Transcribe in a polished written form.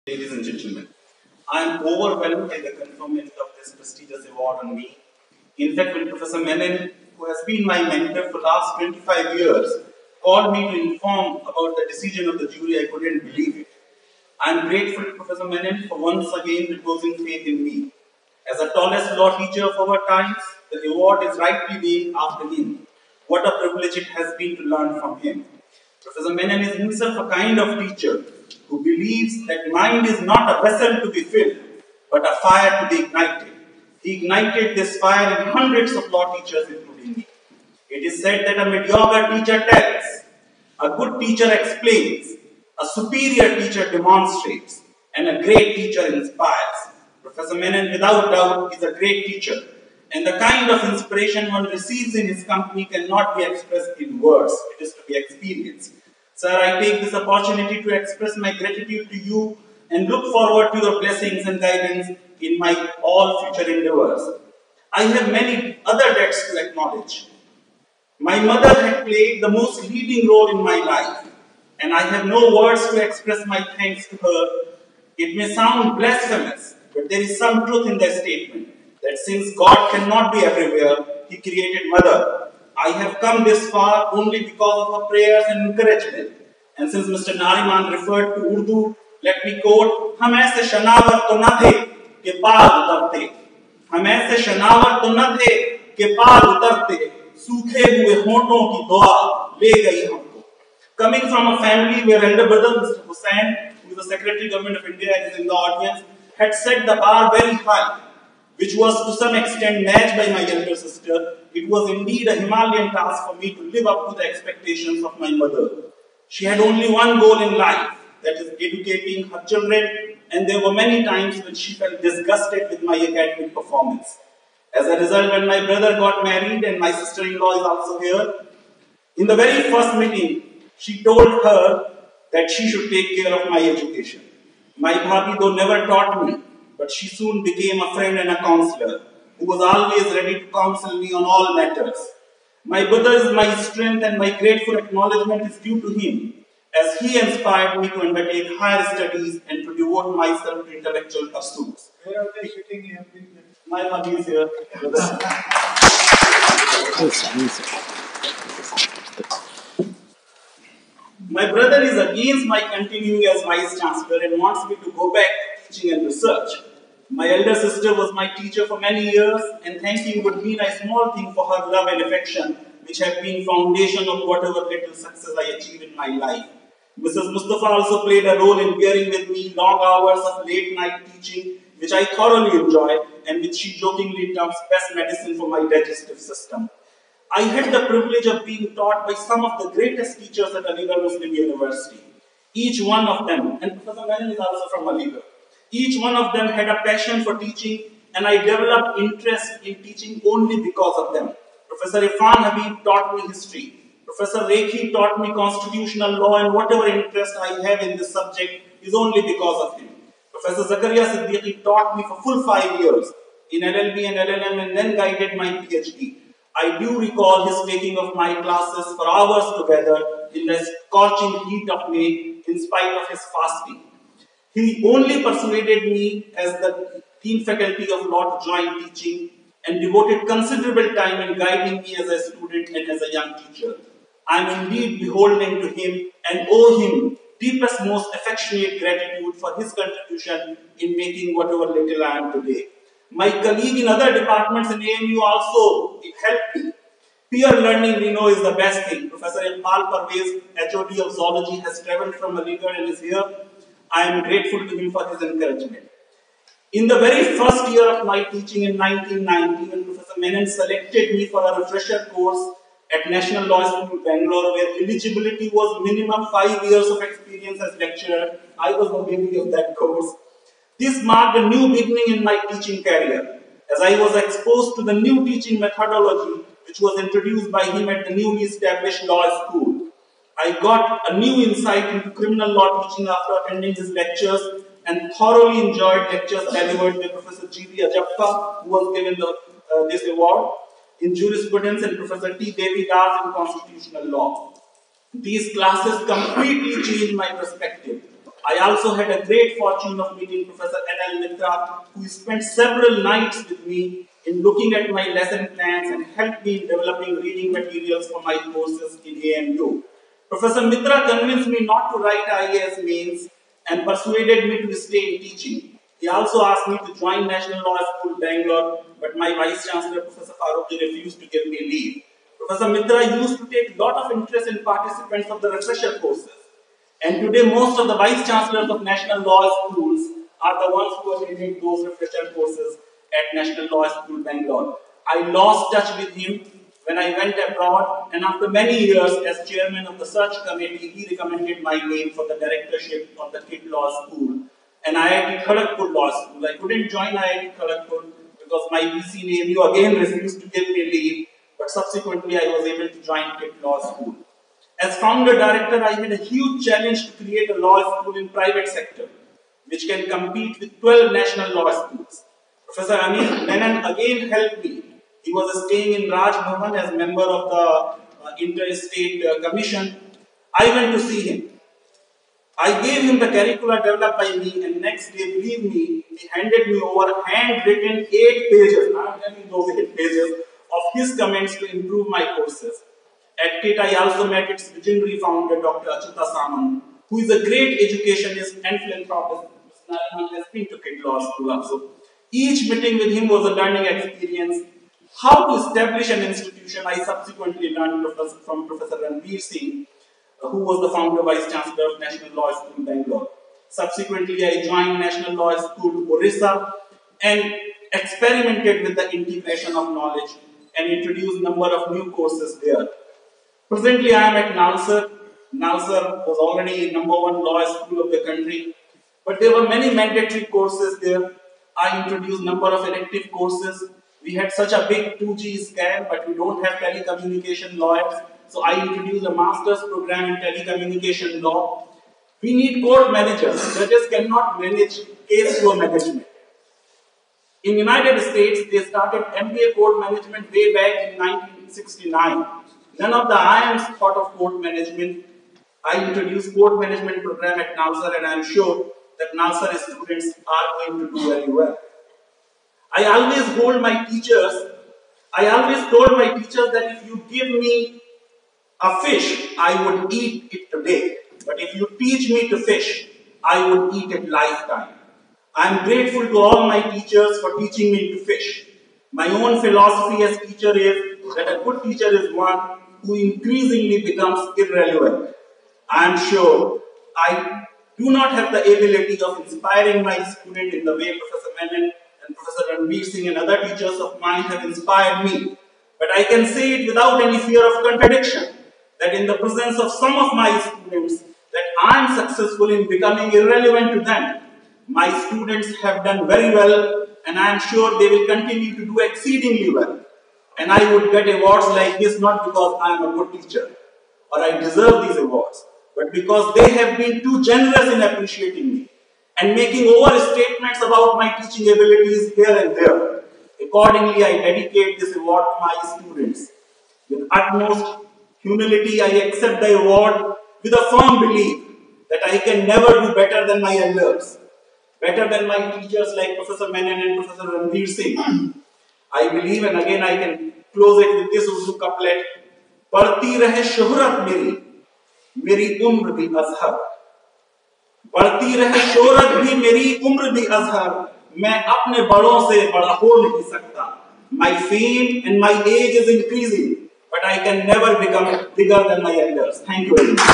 Ladies and gentlemen, I am overwhelmed by the conferment of this prestigious award on me. In fact, when Professor Menon, who has been my mentor for the last 25 years, called me to inform about the decision of the jury, I couldn't believe it. I am grateful to Professor Menon for once again reposing faith in me. As the tallest law teacher of our times, the award is rightly named after him. What a privilege it has been to learn from him. Professor Menon is himself a kind of teacher who believes that mind is not a vessel to be filled, but a fire to be ignited. He ignited this fire in hundreds of law teachers, including me. It is said that a mediocre teacher tells, a good teacher explains, a superior teacher demonstrates, and a great teacher inspires. Professor Menon, without doubt, is a great teacher, and the kind of inspiration one receives in his company cannot be expressed in words. It is to be experienced. Sir, I take this opportunity to express my gratitude to you and look forward to your blessings and guidance in my all future endeavors. I have many other debts to acknowledge. My mother had played the most leading role in my life, and I have no words to express my thanks to her. It may sound blasphemous, but there is some truth in that statement, that since God cannot be everywhere, He created mother. I have come this far only because of her prayers and encouragement. And since Mr. Nariman referred to Urdu, let me quote, "हम ऐसे शनावर तो न थे कि पार उतरते, हम ऐसे शनावर तो न थे कि पार उतरते, सूखे हुए होठों की दुआ ले गई हमको." Coming from a family where elder brother Mr. Hussain, who is the Secretary Government of India and is in the audience, had set the bar very high, which was to some extent matched by my younger sister, it was indeed a Himalayan task for me to live up to the expectations of my mother. She had only one goal in life, that is educating her children, and there were many times when she felt disgusted with my academic performance. As a result, when my brother got married, and my sister-in-law is also here, in the very first meeting, she told her that she should take care of my education. My bhabhi, though never taught me, but she soon became a friend and a counselor, who was always ready to counsel me on all matters. My brother is my strength, and my grateful acknowledgement is due to him, as he inspired me to undertake higher studies and to devote myself to intellectual pursuits. Where are they sitting here? My bhabhi is here. My brother is against my continuing as Vice-Chancellor and wants me to go back to teaching and research. My elder sister was my teacher for many years, and thanking would mean a small thing for her love and affection, which have been foundation of whatever little success I achieve in my life. Mrs. Mustafa also played a role in bearing with me long hours of late night teaching, which I thoroughly enjoy, and which she jokingly terms best medicine for my digestive system. I had the privilege of being taught by some of the greatest teachers at Aligarh Muslim University. Each one of them, and Professor Menon is also from Aligarh, each one of them had a passion for teaching, and I developed interest in teaching only because of them. Professor Irfan Habib taught me history. Professor Rekhi taught me constitutional law, and whatever interest I have in this subject is only because of him. Professor Zakaria Siddiqui taught me for full 5 years in LLB and LLM, and then guided my PhD. I do recall his taking of my classes for hours together in the scorching heat of May in spite of his fasting. He only persuaded me as the Dean Faculty of Law to join teaching and devoted considerable time in guiding me as a student and as a young teacher. I am indeed beholden to him and owe him deepest, most affectionate gratitude for his contribution in making whatever little I am today. My colleague in other departments in AMU also helped me. Peer learning, we know, is the best thing. Professor Iqbal Parvez, HOD of Zoology, has travelled from Aligarh and is here. I am grateful to him for his encouragement. In the very first year of my teaching in 1990, when Professor Menon selected me for a refresher course at National Law School, Bangalore, where eligibility was minimum 5 years of experience as lecturer, I was the baby of that course. This marked a new beginning in my teaching career, as I was exposed to the new teaching methodology which was introduced by him at the newly established law school. I got a new insight into criminal law teaching after attending his lectures and thoroughly enjoyed lectures delivered by Professor G.B. Ajappa, who was given this award in jurisprudence, and Professor T. Devi Das in constitutional law. These classes completely changed my perspective. I also had a great fortune of meeting Professor N.L. Mitra, who spent several nights with me in looking at my lesson plans and helped me in developing reading materials for my courses in AMU. Professor Mitra convinced me not to write IAS mains and persuaded me to stay in teaching. He also asked me to join National Law School, Bangalore, but my Vice-Chancellor, Professor Faruqi, refused to give me leave. Professor Mitra used to take a lot of interest in participants of the refresher courses. And today, most of the Vice-Chancellors of National Law Schools are the ones who are leading those refresher courses at National Law School, Bangalore. I lost touch with him when I went abroad, and after many years as chairman of the search committee, he recommended my name for the directorship of the KIT Law School and IIT Kharagpur Law School. I couldn't join IIT Kharagpur because my VC in AMU again refused to give me leave, but subsequently I was able to join KIT Law School. As founder director, I had a huge challenge to create a law school in private sector, which can compete with 12 national law schools. Professor Anil Menon again helped me. He was staying in Raj Bhavan as member of the Interstate Commission. I went to see him. I gave him the curricula developed by me, and next day, believe me, he handed me over handwritten 8 pages, I am telling those 8 pages, of his comments to improve my courses. At KIT, I also met its visionary founder, Dr. Achyuta Samant, who is a great educationist and philanthropist. Mr. Nariman has been to KIT Law School also. Each meeting with him was a learning experience. How to establish an institution, I subsequently learned from Professor Ranveer Singh, who was the founder Vice-Chancellor of National Law School, Bangalore. Subsequently, I joined National Law School, Orissa, and experimented with the integration of knowledge and introduced a number of new courses there. Presently, I am at NALSAR. NALSAR was already #1 law school of the country, but there were many mandatory courses there. I introduced a number of elective courses. We had such a big 2G scam, but we don't have telecommunication lawyers. So I introduced a master's program in telecommunication law. We need court managers. Judges cannot manage case flow management. In United States, they started MBA court management way back in 1969. None of the IIMs thought of court management. I introduced court management program at NALSAR, and I am sure that NALSAR students are going to do very well. I always told my teachers that if you give me a fish, I would eat it today. But if you teach me to fish, I would eat it lifetime. I am grateful to all my teachers for teaching me to fish. My own philosophy as teacher is that a good teacher is one who increasingly becomes irrelevant. I am sure I do not have the ability of inspiring my student in the way Professor Menon and Professor Ranveer Singh and other teachers of mine have inspired me. But I can say it without any fear of contradiction, that in the presence of some of my students, that I am successful in becoming irrelevant to them. My students have done very well, and I am sure they will continue to do exceedingly well. And I would get awards like this not because I am a good teacher or I deserve these awards, but because they have been too generous in appreciating me and making overstatements about my teaching abilities here and there. Accordingly, I dedicate this award to my students. With utmost humility, I accept the award with a firm belief that I can never do better than my elders, better than my teachers like Professor Menon and Professor Ranveer Singh. I believe, and again I can close it with this Urdu couplet, बढ़ती रहे शोहरत मेरी उम्र भी अजहर, बढ़ती रहे शोहरत भी मेरी उम्र भी अजहर, मैं अपने बड़ों से बड़ा हो नहीं सकता. My fame and my age is increasing, but I can never become bigger than my elders. Thank you very much.